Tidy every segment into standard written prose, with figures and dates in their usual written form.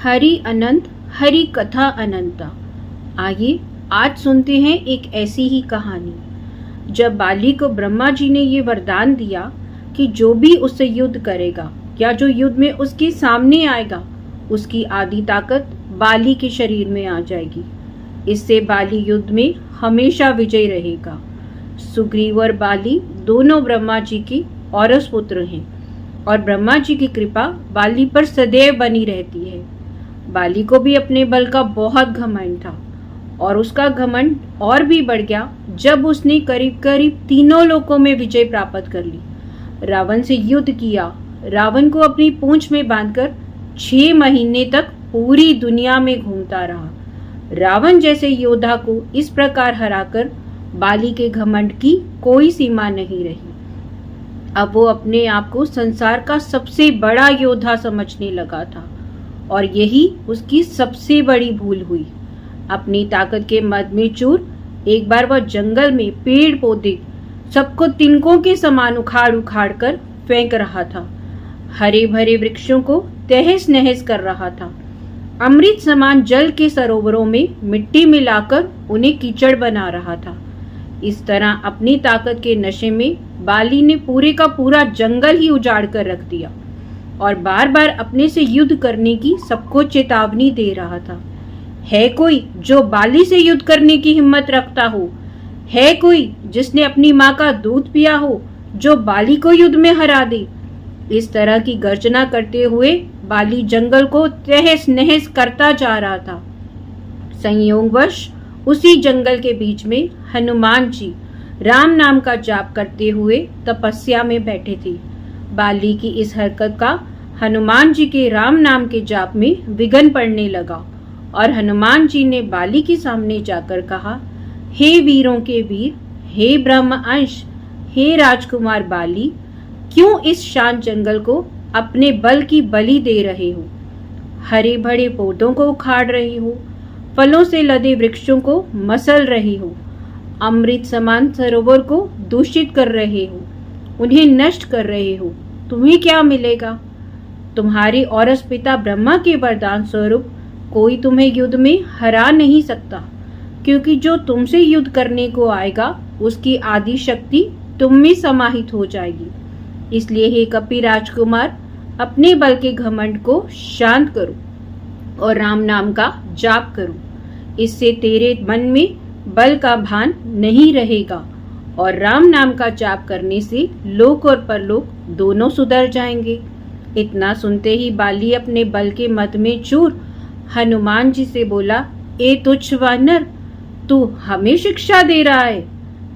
हरि अनंत, हरि कथा अनंता। आइए आज सुनते हैं एक ऐसी ही कहानी। जब बाली को ब्रह्मा जी ने ये वरदान दिया कि जो भी उससे युद्ध करेगा या जो युद्ध में उसके सामने आएगा, उसकी आधी ताकत बाली के शरीर में आ जाएगी। इससे बाली युद्ध में हमेशा विजयी रहेगा। सुग्रीव और बाली दोनों ब्रह्मा जी के औरस पुत्र हैं और ब्रह्मा जी की कृपा बाली पर सदैव बनी रहती है। बाली को भी अपने बल का बहुत घमंड था और उसका घमंड और भी बढ़ गया जब उसने करीब करीब तीनों लोकों में विजय प्राप्त कर ली। रावण से युद्ध किया। रावण को अपनी पूंछ में बांधकर 6 महीने तक पूरी दुनिया में घूमता रहा। रावण जैसे योद्धा को इस प्रकार हराकर बाली के घमंड की कोई सीमा नहीं रही। अब वो अपने आप को संसार का सबसे बड़ा योद्धा समझने लगा था और यही उसकी सबसे बड़ी भूल हुई। अपनी ताकत के मद में चूर एक बार वह जंगल में पेड़ पौधे सबको तिनकों के समान उखाड़ उखाड़ कर फेंक रहा था। हरे भरे वृक्षों को तहस नहस कर रहा था। अमृत समान जल के सरोवरों में मिट्टी मिलाकर उन्हें कीचड़ बना रहा था। इस तरह अपनी ताकत के नशे में बाली ने पूरे का पूरा जंगल ही उजाड़ कर रख दिया और बार बार अपने से युद्ध करने की सबको चेतावनी दे रहा था। है कोई जो बाली से युद्ध करने की हिम्मत रखता हो? है कोई जिसने अपनी माँ का दूध पिया हो जो बाली को युद्ध में हरा दे? इस तरह की गर्जना करते हुए बाली जंगल को तहस नहस करता जा रहा था। संयोगवश उसी जंगल के बीच में हनुमान जी राम नाम का जाप करते हुए तपस्या में बैठे थे। बाली की इस हरकत का हनुमान जी के राम नाम के जाप में विघ्न पड़ने लगा और हनुमान जी ने बाली के सामने जाकर कहा, हे वीरों के वीर, हे ब्रह्म अंश, हे राजकुमार बाली, क्यों इस शांत जंगल को अपने बल की बलि दे रहे हो? हरे भरे पौधों को उखाड़ रहे हो, फलों से लदे वृक्षों को मसल रहे हो, अमृत समान सरोवर को दूषित कर रहे हो, उन्हें नष्ट कर रहे हो। तुम्हें क्या मिलेगा? तुम्हारे औरस पिता ब्रह्मा के वरदान स्वरूप कोई तुम्हें युद्ध में हरा नहीं सकता, क्योंकि जो तुमसे युद्ध करने को आएगा उसकी आदि शक्ति तुम में समाहित हो जाएगी। इसलिए हे कपि राजकुमार, अपने बल के घमंड को शांत करो और राम नाम का जाप करो। इससे तेरे मन में बल का भान नहीं रहेगा और राम नाम का जाप करने से लोक और परलोक दोनों सुधर जाएंगे। इतना सुनते ही बाली अपने बल के मद में चूर हनुमान जी से बोला, ए तुच्छ वानर, तू हमें शिक्षा दे रहा है?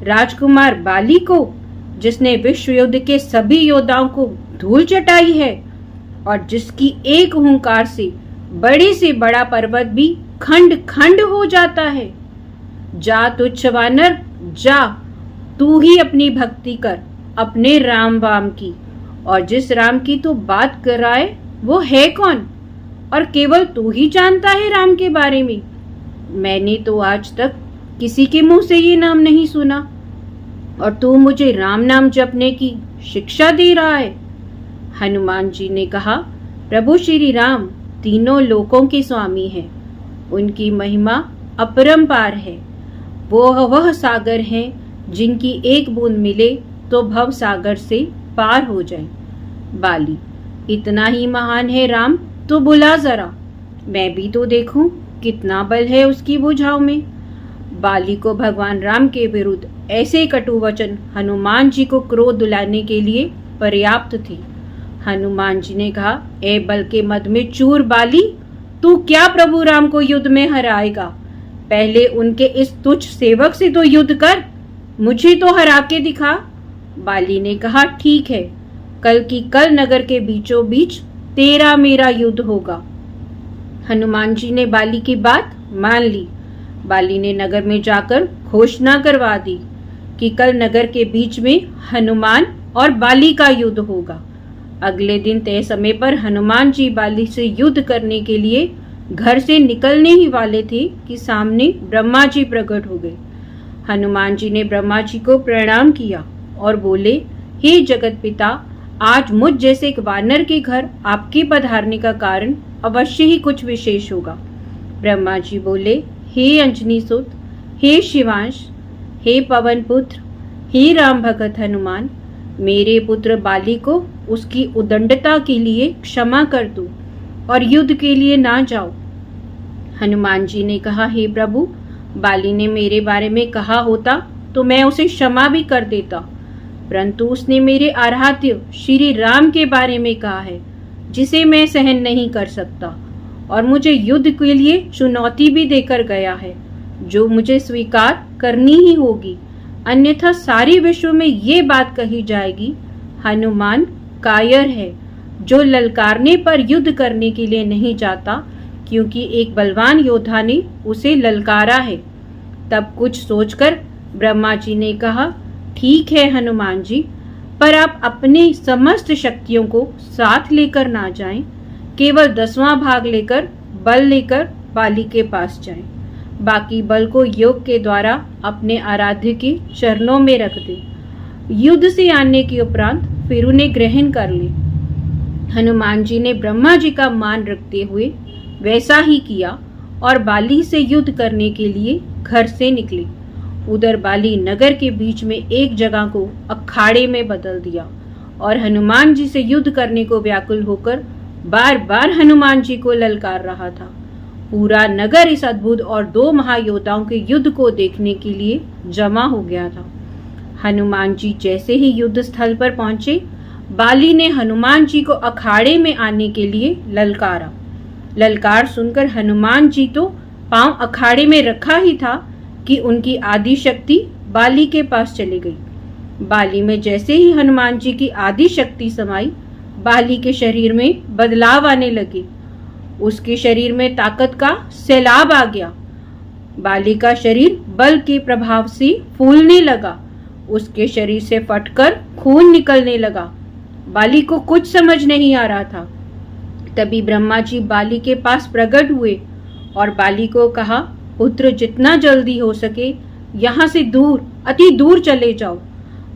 राजकुमार बाली को, जिसने विश्व युद्ध के सभी योद्धाओं को धूल चटाई है और जिसकी एक हुंकार से बड़ा पर्वत भी खंड खंड हो जाता है। जा तुच्छ वानर, जा, तू ही अपनी भक्ति कर अपने राम वाम की, और जिस राम की तू बात कर रहा है वो है कौन? और केवल तू ही जानता है राम के बारे में। मैंने तो आज तक किसी के मुंह से ये नाम नहीं सुना और तू मुझे राम नाम जपने की शिक्षा दे रहा है। हनुमान जी ने कहा, प्रभु श्री राम तीनों लोकों के स्वामी हैं। उनकी महिमा अपरंपार है। वह सागर हैं जिनकी एक बूंद मिले तो भव सागर से पार हो जाए। बाली, इतना ही महान है राम तो बुला जरा, मैं भी तो देखूं कितना बल है उसकी भुजाओं में। बाली को भगवान राम के विरुद्ध ऐसे कटु वचन हनुमान जी को क्रोध दिलाने के लिए पर्याप्त थे। हनुमान जी ने कहा, ए बल के मद में चूर बाली, तू क्या प्रभु राम को युद्ध में हराएगा? पहले उनके इस तुच्छ सेवक से तो युद्ध कर, मुझे तो हरा के दिखा। बाली ने कहा, ठीक है, कल की कल नगर के बीचों बीच तेरा मेरा युद्ध होगा। हनुमान जी ने बाली की बात मान ली। बाली ने नगर में जाकर घोषणा करवा दी कि कल नगर के बीच में हनुमान और बाली का युद्ध होगा। अगले दिन तय समय पर हनुमान जी बाली से युद्ध करने के लिए घर से निकलने ही वाले थे कि सामने ब्रह्मा जी प्रकट हो गए। हनुमान जी ने ब्रह्मा जी को प्रणाम किया और बोले, हे जगत पिता, आज मुझ जैसे एक वानर के घर आपके पधारने का कारण अवश्य ही कुछ विशेष होगा। ब्रह्मा जी बोले, हे अंजनी सुत, हे शिवांश, हे पवन पुत्र, हे राम भगत हनुमान, मेरे पुत्र बाली को उसकी उदंडता के लिए क्षमा कर दो और युद्ध के लिए ना जाओ। हनुमान जी ने कहा, हे प्रभु, बाली ने मेरे बारे में कहा होता तो मैं उसे क्षमा भी कर देता, परंतु उसने मेरे आराध्य श्री राम के बारे में कहा है, जिसे मैं सहन नहीं कर सकता, और मुझे युद्ध के लिए चुनौती भी देकर गया है, जो मुझे स्वीकार करनी ही होगी, अन्यथा सारे विश्व में ये बात कही जाएगी, हनुमान कायर है, जो ललकारने पर युद्ध करने के लिए नहीं जाता, क्योंकि एक बलवान योद्धा ने उसे ललकारा है। तब कुछ सोचकर ब्रह्मा जी ने कहा, ठीक है हनुमान जी, पर आप अपने समस्त शक्तियों को साथ लेकर ना जाएं, केवल 10वां भाग लेकर बल लेकर बाली के पास जाएं। बाकी बल को योग के द्वारा अपने आराध्य के चरणों में रख दें। युद्ध से आने के उपरांत फिर उन्हें ग्रहण कर लें। हनुमान जी ने ब्रह्मा जी का मान रखते हुए वैसा ही किया और बाली से युद्ध करने के लिए घर से निकले। उधर बाली नगर के बीच में एक जगह को अखाड़े में बदल दिया और हनुमान जी से युद्ध करने को व्याकुल होकर बार बार हनुमान जी को ललकार रहा था। पूरा नगर इस अद्भुत और 2 महायोद्धाओं के युद्ध को देखने के लिए जमा हो गया था। हनुमान जी जैसे ही युद्ध स्थल पर पहुंचे, बाली ने हनुमान जी को अखाड़े में आने के लिए ललकारा। ललकार सुनकर हनुमान जी तो पांव अखाड़े में रखा ही था कि उनकी आदि शक्ति बाली के पास चली गई। बाली में जैसे ही हनुमान जी की आदि शक्ति समाई, बाली के शरीर में बदलाव आने लगे। उसके शरीर में ताकत का सैलाब आ गया। बाली का शरीर बल के प्रभाव से फूलने लगा। उसके शरीर से फटकर खून निकलने लगा। बाली को कुछ समझ नहीं आ रहा था। तभी ब्रह्मा जी बाली के पास प्रकट हुए और बाली को कहा, पुत्र, जितना जल्दी हो सके यहाँ से दूर, अति दूर चले जाओ।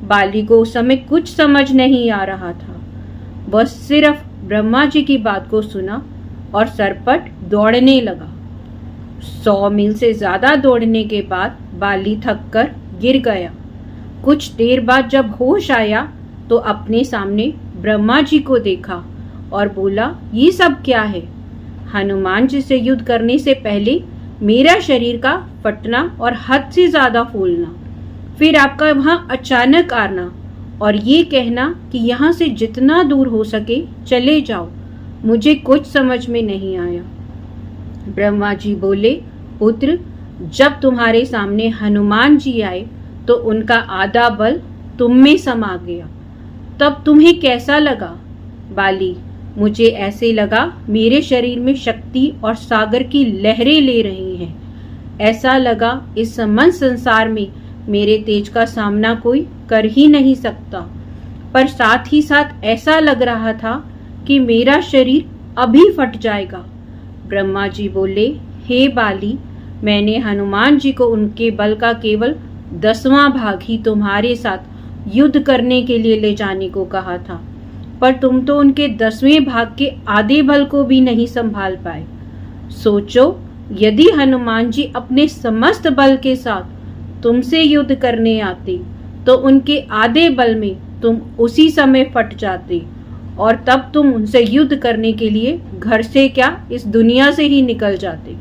बाली को उस समय कुछ समझ नहीं आ रहा था। वह सिर्फ ब्रह्मा जी की बात को सुना और सरपट दौड़ने लगा। 100 मील से ज्यादा दौड़ने के बाद बाली थककर गिर गया। कुछ देर बाद जब होश आया तो अपने सामने ब्रह्मा जी को देखा और बोला, ये सब क्या है? हनुमान जी से युद्ध करने से पहले मेरा शरीर का फटना और हद से ज्यादा फूलना, फिर आपका वहां अचानक आना और ये कहना कि यहाँ से जितना दूर हो सके चले जाओ, मुझे कुछ समझ में नहीं आया। ब्रह्मा जी बोले, पुत्र, जब तुम्हारे सामने हनुमान जी आए तो उनका आधा बल तुम में समा गया, तब तुम्हें कैसा लगा? बाली, मुझे ऐसे लगा मेरे शरीर में शक्ति और सागर की लहरें ले रही हैं। ऐसा लगा इस समस्त संसार में मेरे तेज का सामना कोई कर ही नहीं सकता। पर साथ ही साथ ऐसा लग रहा था कि मेरा शरीर अभी फट जाएगा। ब्रह्मा जी बोले, हे बाली, मैंने हनुमान जी को उनके बल का केवल 10वां भाग ही तुम्हारे साथ युद्ध करने के लिए ले जाने को कहा था, पर तुम तो उनके 10वें भाग के आधे बल को भी नहीं संभाल पाए। सोचो, यदि हनुमान जी अपने समस्त बल के साथ तुमसे युद्ध करने आते तो उनके आधे बल में तुम उसी समय फट जाते और तब तुम उनसे युद्ध करने के लिए घर से क्या इस दुनिया से ही निकल जाते।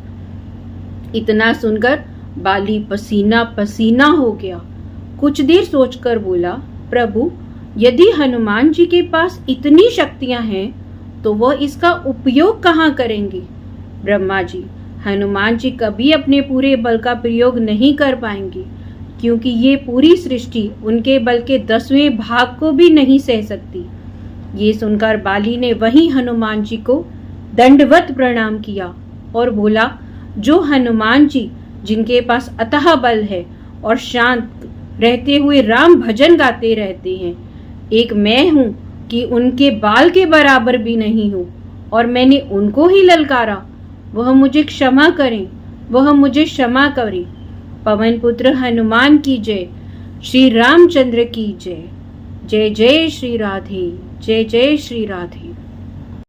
इतना सुनकर बाली पसीना पसीना हो गया। कुछ देर सोचकर बोला, प्रभु, यदि हनुमान जी के पास इतनी शक्तियां हैं तो वह इसका उपयोग कहाँ करेंगे? ब्रह्मा जी, हनुमान जी कभी अपने पूरे बल का प्रयोग नहीं कर पाएंगे, क्योंकि ये पूरी सृष्टि उनके बल के 10वें भाग को भी नहीं सह सकती। ये सुनकर बाली ने वही हनुमान जी को दंडवत प्रणाम किया और बोला, जो हनुमान जी जिनके पास अथाह बल है और शांत रहते हुए राम भजन गाते रहते हैं, एक मैं हूं कि उनके बाल के बराबर भी नहीं हूं और मैंने उनको ही ललकारा, वह मुझे क्षमा करें, वह मुझे क्षमा करें। पवन पुत्र हनुमान की जय, श्री रामचंद्र की जय। जय जय श्री राधे। जय जय श्री राधे।